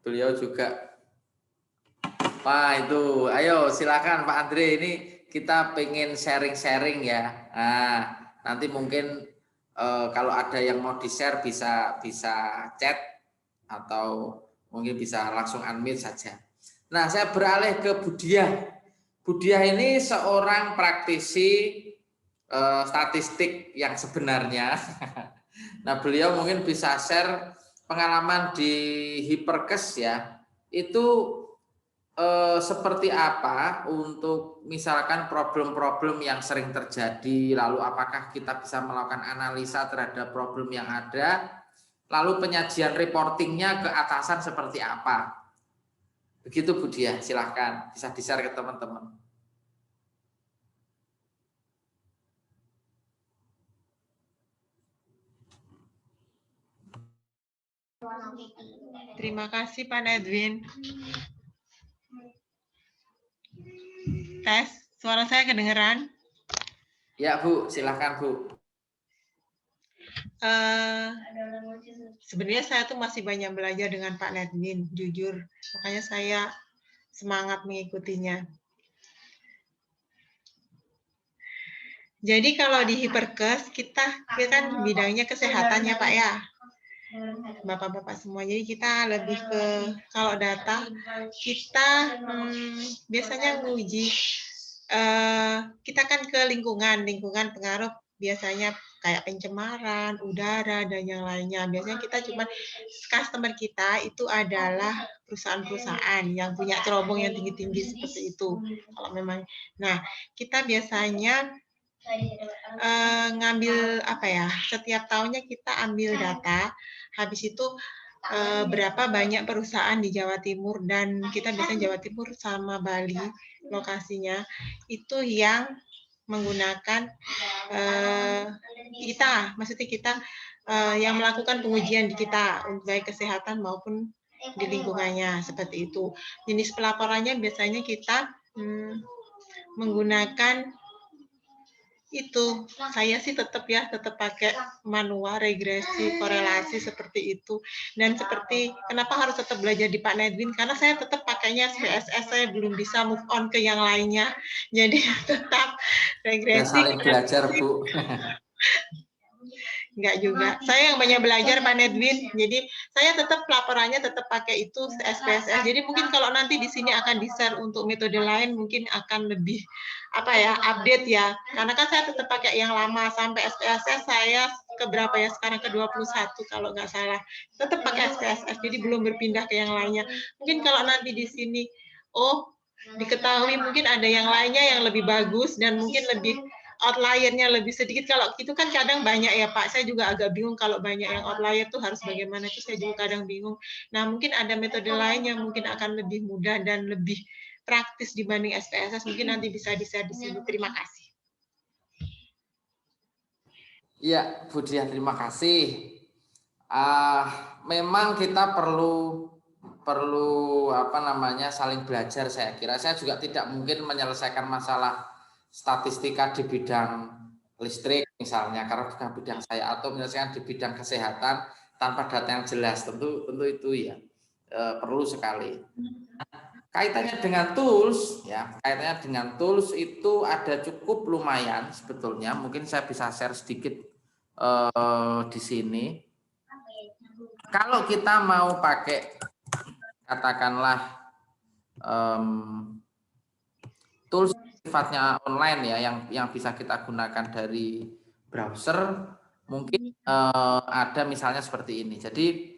Speaker 1: beliau juga. Wah, itu, ayo silakan Pak Andre, ini kita pengen sharing-sharing ya. Nah, nanti mungkin kalau ada yang mau di-share bisa chat atau mungkin bisa langsung unmute saja. Nah, saya beralih ke Budiah. Budiah ini seorang praktisi statistik yang sebenarnya. Nah, beliau mungkin bisa share pengalaman di Hiperkes ya. Itu seperti apa untuk misalkan problem-problem yang sering terjadi, lalu apakah kita bisa melakukan analisa terhadap problem yang ada, lalu penyajian reportingnya ke atasan seperti apa. Begitu Bu Dia, silahkan bisa di-share ke teman-teman.
Speaker 5: Terima kasih Pak Edwin. Tes, suara saya kedengeran?
Speaker 1: Ya Bu, silahkan Bu.
Speaker 5: Sebenarnya saya tuh masih banyak belajar dengan Pak Edwin, jujur. Makanya saya semangat mengikutinya. Jadi kalau di Hiperkes, kita kan bidangnya kesehatan ya Pak ya. Bapak-bapak semua. Jadi kita lebih ke, kalau data, kita biasanya nguji, kita kan ke lingkungan pengaruh biasanya kayak pencemaran, udara, dan yang lainnya. Biasanya kita cuma, customer kita itu adalah perusahaan-perusahaan yang punya cerobong yang tinggi-tinggi seperti itu. Kalau memang, nah kita biasanya ngambil apa ya, setiap tahunnya kita ambil data, habis itu berapa banyak perusahaan di Jawa Timur, dan kita biasanya Jawa Timur sama Bali lokasinya, itu yang menggunakan maksudnya kita yang melakukan pengujian di kita, baik kesehatan maupun di lingkungannya, seperti itu. Jenis pelaporannya biasanya kita menggunakan itu, saya sih tetap pakai manual, regresi, korelasi seperti itu. Dan seperti kenapa harus tetap belajar di Pak Nedwin, karena saya tetap pakainya SPSS, saya belum bisa move on ke yang lainnya. Jadi tetap regresi.
Speaker 1: Ya, saling belajar Bu.
Speaker 5: Enggak juga. Saya yang banyak belajar Pak Nedwin. Jadi saya tetap pelaporannya tetap pakai itu SPSS. Jadi mungkin kalau nanti di sini akan di-share untuk metode lain mungkin akan lebih update ya. Karena kan saya tetap pakai yang lama sampai SPSS saya ke berapa ya sekarang, ke 21 kalau nggak salah. Tetap pakai SPSS. Jadi belum berpindah ke yang lainnya. Mungkin kalau nanti di sini diketahui mungkin ada yang lainnya yang lebih bagus dan mungkin lebih outlier-nya lebih sedikit. Kalau itu kan kadang banyak ya Pak, saya juga agak bingung kalau banyak yang outlier tuh harus bagaimana, itu saya juga kadang bingung. Nah mungkin ada metode lain yang mungkin akan lebih mudah dan lebih praktis dibanding SPSS, mungkin nanti bisa di-share di sini. Terima kasih.
Speaker 1: Iya Bu Dia, terima kasih. Memang kita perlu saling belajar. Saya kira saya juga tidak mungkin menyelesaikan masalah statistika di bidang listrik misalnya karena bukan bidang saya, atau menyelesaikan di bidang kesehatan tanpa data yang jelas. Tentu itu ya perlu sekali. Kaitannya dengan tools ya, itu ada cukup lumayan sebetulnya. Mungkin saya bisa share sedikit di sini. Kalau kita mau pakai katakanlah tools sifatnya online ya, yang bisa kita gunakan dari browser, mungkin ada misalnya seperti ini. Jadi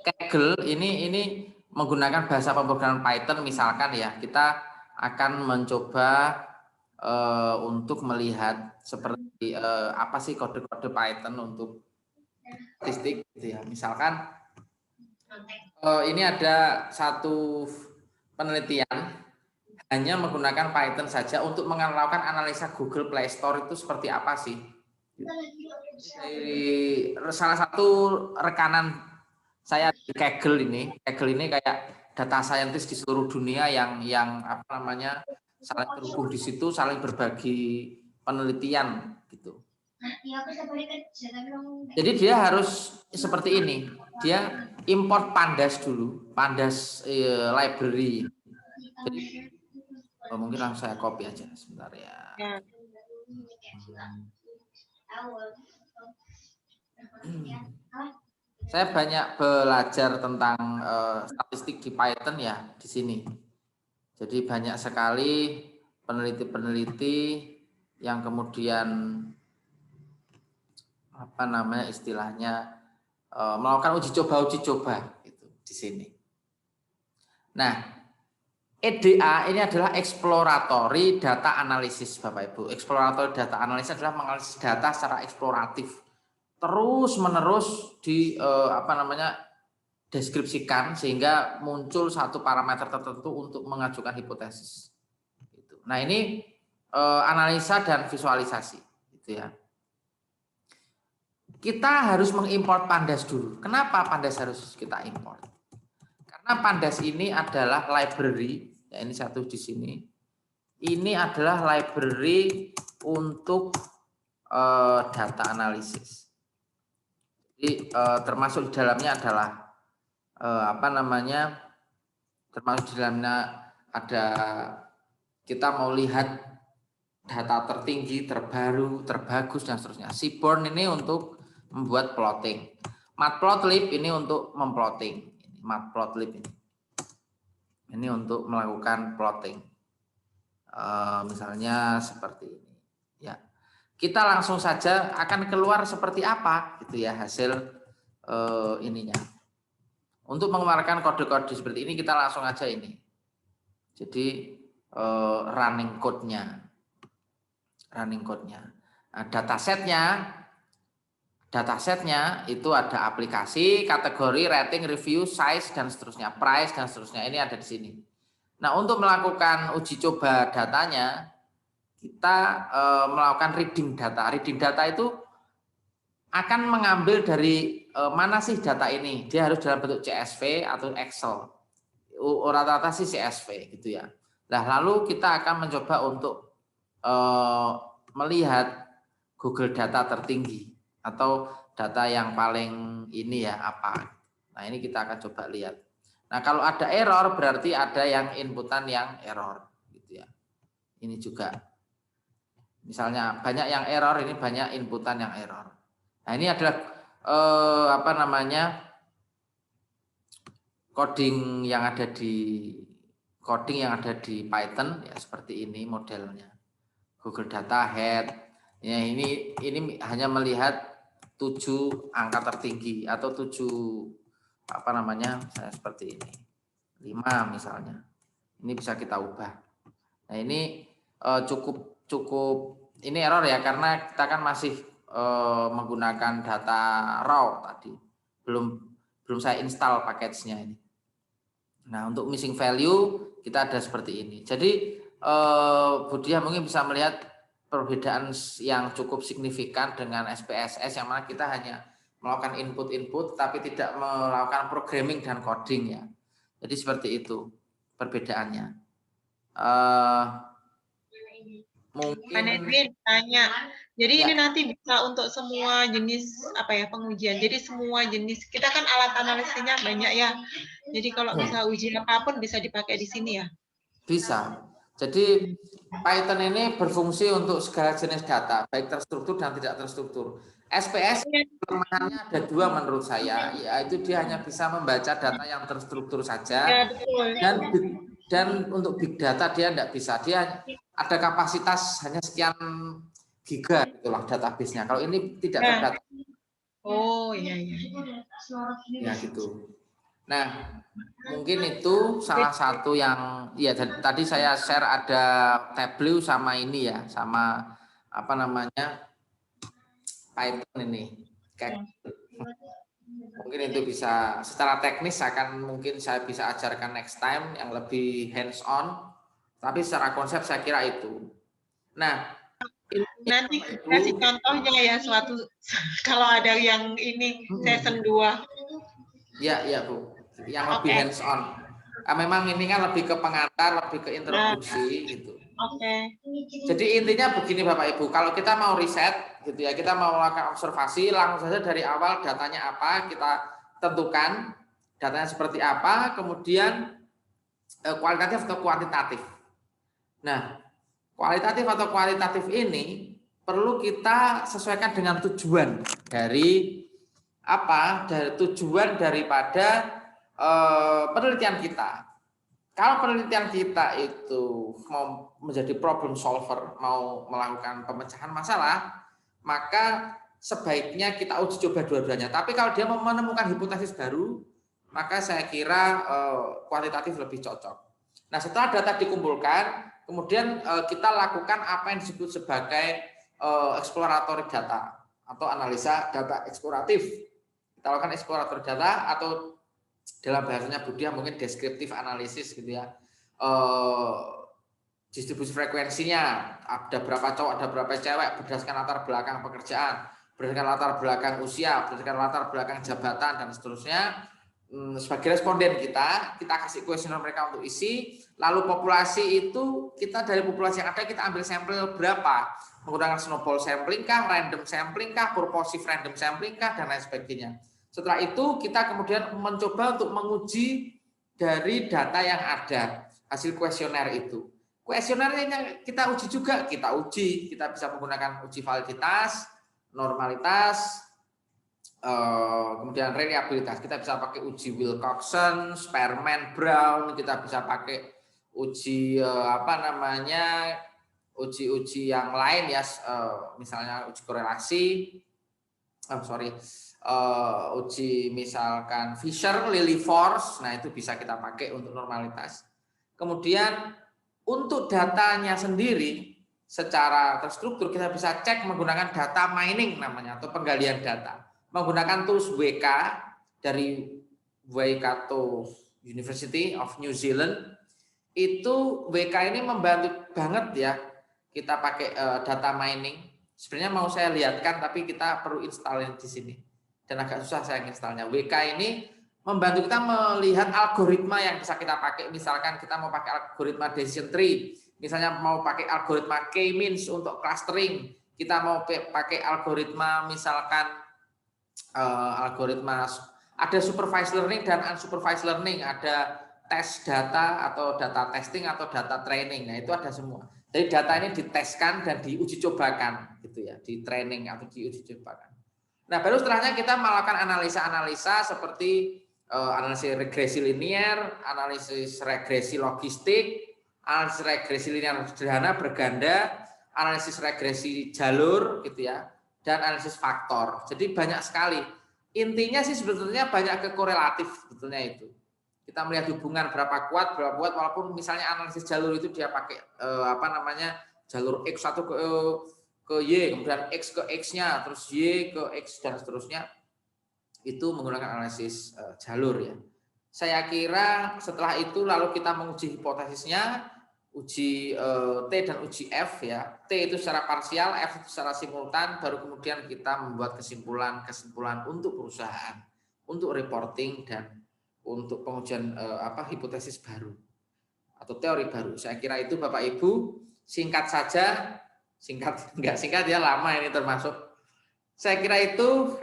Speaker 1: Kaggle ini menggunakan bahasa pemrograman Python misalkan ya, kita akan mencoba untuk melihat seperti apa sih kode-kode Python untuk statistik gitu ya. Misalkan ini ada satu penelitian hanya menggunakan Python saja untuk melakukan analisa Google Play Store itu seperti apa sih? Dari salah satu rekanan saya di Kaggle ini kayak data scientist di seluruh dunia yang apa namanya saling terhubung di situ, saling berbagi penelitian gitu. Jadi dia harus seperti ini, dia import Pandas dulu, Pandas library. Jadi, mungkin langsung saya copy aja sebentar ya. Saya banyak belajar tentang statistik di Python ya di sini. Jadi banyak sekali peneliti-peneliti yang kemudian apa namanya istilahnya melakukan uji coba gitu di sini. Nah, EDA ini adalah exploratory data analysis, Bapak Ibu. Exploratory data analysis adalah menganalisis data secara eksploratif, terus menerus di deskripsikan sehingga muncul satu parameter tertentu untuk mengajukan hipotesis. Nah ini analisa dan visualisasi, gitu ya. Kita harus mengimport Pandas dulu. Kenapa Pandas harus kita import? Karena Pandas ini adalah library. Ya, ini satu di sini. Ini adalah library untuk data analisis. Jadi termasuk di dalamnya adalah termasuk di dalamnya ada kita mau lihat data tertinggi, terbaru, terbagus dan seterusnya. Seaborn ini untuk membuat plotting. Matplotlib ini untuk memplotting. Matplotlib ini. Ini untuk melakukan plotting. Misalnya seperti ini. Ya, kita langsung saja akan keluar seperti apa, gitu ya hasil ininya. Untuk mengeluarkan kode-kode seperti ini kita langsung aja ini. Jadi running code-nya, Nah, datasetnya itu ada aplikasi, kategori, rating, review, size dan seterusnya, price dan seterusnya. Ini ada di sini. Nah, untuk melakukan uji coba datanya, kita melakukan reading data. Reading data itu akan mengambil dari mana sih data ini. Dia harus dalam bentuk CSV atau Excel. Rata-rata sih CSV gitu ya. Nah, lalu kita akan mencoba untuk melihat Google data tertinggi atau data yang paling ini ya apa. Nah, ini kita akan coba lihat. Nah, kalau ada error berarti ada yang inputan yang error gitu ya. Ini juga. Misalnya banyak yang error, ini banyak inputan yang error. Nah, ini adalah coding yang ada di Python ya seperti ini modelnya. Google Data Head. Ya, ini hanya melihat 7 angka tertinggi atau 7 saya seperti ini. 5 misalnya. Ini bisa kita ubah. Nah, ini cukup ini error ya karena kita kan masih menggunakan data raw tadi. Belum saya install package-nya ini. Nah, untuk missing value kita ada seperti ini. Jadi Budiah mungkin bisa melihat perbedaan yang cukup signifikan dengan SPSS yang mana kita hanya melakukan input tapi tidak melakukan programming dan coding ya. Jadi seperti itu perbedaannya. Mungkin
Speaker 5: Pak Edwin tanya. Jadi
Speaker 1: ya.
Speaker 5: ini nanti bisa untuk semua jenis pengujian. Jadi semua jenis kita kan alat analisisnya banyak ya. Jadi kalau bisa uji apapun bisa dipakai di sini ya.
Speaker 1: Bisa. Jadi Python ini berfungsi untuk segala jenis data, baik terstruktur dan tidak terstruktur. SPS kelemahannya ada 2 menurut saya, yaitu dia hanya bisa membaca data yang terstruktur saja.
Speaker 5: Ya, betul.
Speaker 1: Dan untuk big data dia tidak bisa. Dia ada kapasitas hanya sekian giga itulah database-nya. Kalau ini tidak terdata.
Speaker 5: Oh, iya.
Speaker 1: Ya gitu. Nah, mungkin itu salah satu yang ya tadi saya share ada Tableau sama ini ya, sama Python ini. Mungkin itu bisa secara teknis mungkin saya bisa ajarkan next time yang lebih hands on. Tapi secara konsep saya kira itu. Nah,
Speaker 5: nanti kasih contohnya ya suatu kalau ada yang ini season 2.
Speaker 1: Ya, Bu. Yang lebih hands on. Memang ini kan lebih ke pengantar, lebih ke introduksi gitu. Jadi intinya begini Bapak Ibu, kalau kita mau riset gitu ya, kita mau melakukan observasi, langsung saja dari awal datanya apa, kita tentukan datanya seperti apa, kemudian kualitatif atau kuantitatif. Nah, kualitatif atau kualitatif ini perlu kita sesuaikan dengan tujuan dari apa? Dari tujuan daripada penelitian kita. Kalau penelitian kita itu mau menjadi problem solver, mau melakukan pemecahan masalah, maka sebaiknya kita uji coba dua-duanya. Tapi kalau dia mau menemukan hipotesis baru, maka saya kira kualitatif lebih cocok. Nah, setelah data dikumpulkan, kemudian kita lakukan apa yang disebut sebagai exploratory data atau analisa data eksploratif. Kita lakukan exploratory data atau dalam bahasanya Budia mungkin deskriptif analisis gitu ya, distribusi frekuensinya, ada berapa cowok, ada berapa cewek, berdasarkan latar belakang pekerjaan, berdasarkan latar belakang usia, berdasarkan latar belakang jabatan dan seterusnya. Sebagai responden kita kasih kuesioner mereka untuk isi, lalu populasi itu kita dari populasi yang ada kita ambil sampel berapa, menggunakan snowball sampling kah, random sampling kah, purposive random sampling kah, dan lain sebagainya. Setelah itu kita kemudian mencoba untuk menguji dari data yang ada, hasil kuesioner itu. Kuesionernya kita uji juga, kita bisa menggunakan uji validitas, normalitas, kemudian reliabilitas. Kita bisa pakai uji Wilcoxon, Spearman, Brown, kita bisa pakai uji uji-uji yang lain ya, misalnya uji korelasi, uji misalkan Fisher, Lilly Force, nah itu bisa kita pakai untuk normalitas. Kemudian untuk datanya sendiri secara terstruktur kita bisa cek menggunakan data mining namanya atau penggalian data. Menggunakan tools WK dari Waikato University of New Zealand. Itu WK ini membantu banget ya kita pakai data mining. Sebenarnya mau saya lihatkan tapi kita perlu installin di sini. Dan agak susah saya installnya. WK ini membantu kita melihat algoritma yang bisa kita pakai. Misalkan kita mau pakai algoritma decision tree, misalnya mau pakai algoritma K-means untuk clustering, kita mau pakai algoritma misalkan algoritma ada supervised learning dan unsupervised learning, ada tes data atau data testing atau data training. Nah, itu ada semua. Jadi data ini diteskan dan diuji cobakan gitu ya, di training atau diuji cobakan. Nah, baru setelahnya kita melakukan analisa-analisa seperti analisis regresi linear, analisis regresi logistik, analisis regresi linear sederhana berganda, analisis regresi jalur gitu ya, dan analisis faktor. Jadi banyak sekali. Intinya sih sebetulnya banyak kekorelatif sebetulnya itu. Kita melihat hubungan berapa kuat walaupun misalnya analisis jalur itu dia pakai jalur X1 ke Y, kemudian X ke X-nya, terus Y ke X dan seterusnya. Itu menggunakan analisis jalur ya. Saya kira setelah itu lalu kita menguji hipotesisnya, uji T dan uji F ya. T itu secara parsial, F itu secara simultan, baru kemudian kita membuat kesimpulan untuk perusahaan, untuk reporting dan untuk pengujian hipotesis baru atau teori baru. Saya kira itu Bapak Ibu, singkat saja, enggak singkat ya, lama ini termasuk. Saya kira itu,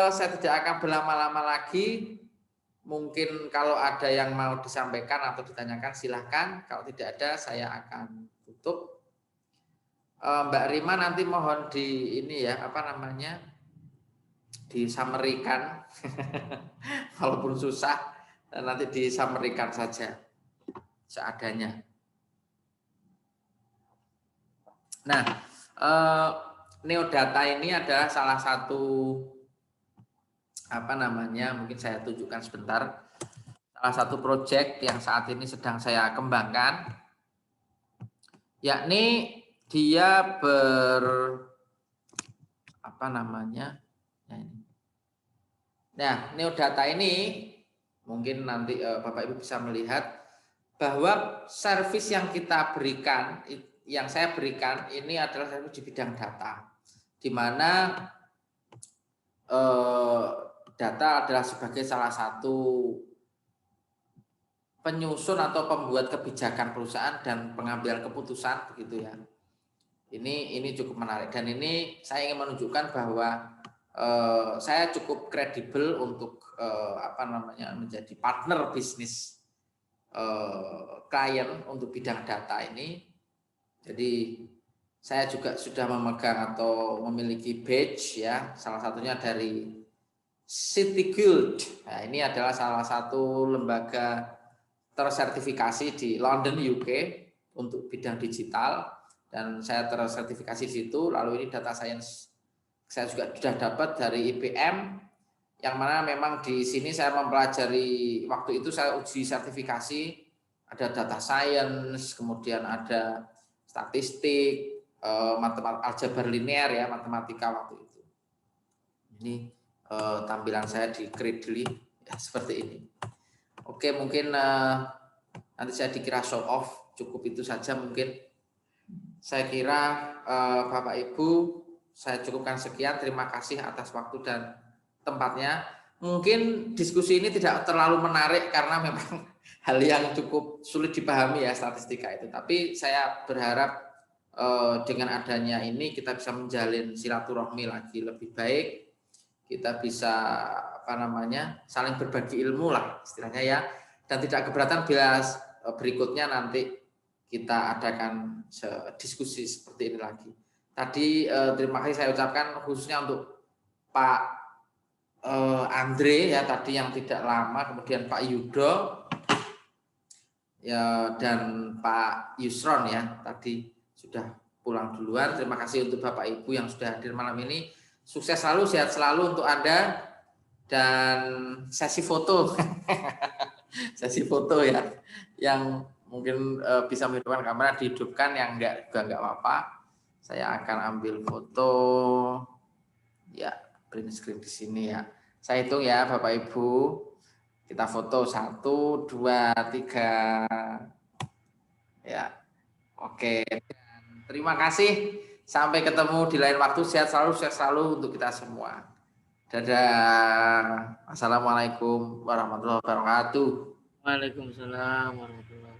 Speaker 1: saya tidak akan berlama-lama lagi. Mungkin kalau ada yang mau disampaikan atau ditanyakan silahkan. Kalau tidak ada saya akan tutup. Mbak Rima nanti mohon disamerikan walaupun susah, nanti disamerikan saja seadanya. Nah, Neodata ini adalah salah satu mungkin saya tunjukkan sebentar, salah satu proyek yang saat ini sedang saya kembangkan, yakni dia Nah, neodata ini mungkin nanti Bapak Ibu bisa melihat bahwa servis yang kita berikan, yang saya berikan ini adalah servis di bidang data, di mana data adalah sebagai salah satu penyusun atau pembuat kebijakan perusahaan dan pengambilan keputusan, begitu ya. Ini cukup menarik dan ini saya ingin menunjukkan bahwa saya cukup kredibel untuk menjadi partner bisnis klien untuk bidang data ini. Jadi saya juga sudah memegang atau memiliki badge ya, salah satunya dari City Guild. Nah, ini adalah salah satu lembaga tersertifikasi di London, UK untuk bidang digital dan saya tersertifikasi di situ. Lalu ini data science saya juga sudah dapat dari IBM, yang mana memang di sini saya mempelajari, waktu itu saya uji sertifikasi, ada data science, kemudian ada statistik, aljabar linear ya, matematika waktu itu. Ini tampilan saya di Credly ya, seperti ini. Oke, mungkin nanti saya dikira show off, cukup itu saja mungkin. Saya kira Bapak Ibu, saya cukupkan sekian. Terima kasih atas waktu dan tempatnya. Mungkin diskusi ini tidak terlalu menarik karena memang hal yang cukup sulit dipahami ya statistika itu. Tapi saya berharap dengan adanya ini kita bisa menjalin silaturahmi lagi lebih baik. Kita bisa saling berbagi ilmu lah istilahnya ya. Dan tidak keberatan bila berikutnya nanti kita adakan diskusi seperti ini lagi. Tadi terima kasih saya ucapkan khususnya untuk Pak Andre ya tadi yang tidak lama, kemudian Pak Yudo ya, dan Pak Yusron ya tadi sudah pulang duluan. Terima kasih untuk Bapak Ibu yang sudah hadir malam ini. Sukses selalu, sehat selalu untuk Anda dan sesi foto. Sesi foto ya yang mungkin bisa menghidupkan kamera, dihidupkan, yang enggak juga enggak apa-apa. Saya akan ambil foto ya, print screen di sini ya. Saya hitung ya Bapak Ibu. Kita foto 1, 2, 3. Ya. Oke. Terima kasih. Sampai ketemu di lain waktu. Sehat selalu untuk kita semua. Dadah. Assalamualaikum warahmatullahi wabarakatuh.
Speaker 3: Waalaikumsalam warahmatullahi wabarakatuh.